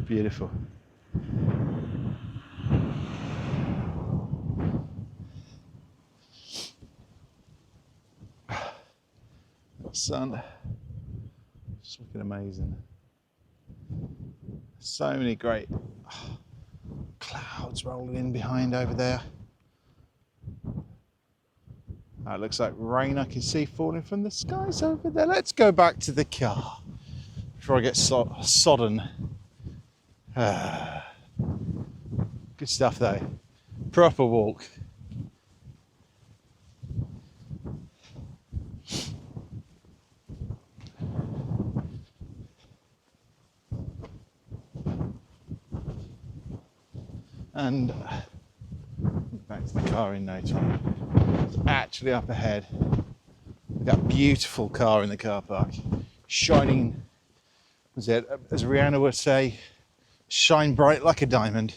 Beautiful. Sun, just looking amazing. So many great clouds rolling in behind over there. It looks like rain I can see falling from the skies over there. Let's go back to the car before I get sodden. Good stuff though. Proper walk. And back to the car in no time. It's actually up ahead. That beautiful car in the car park, shining, as Rihanna would say, shine bright like a diamond.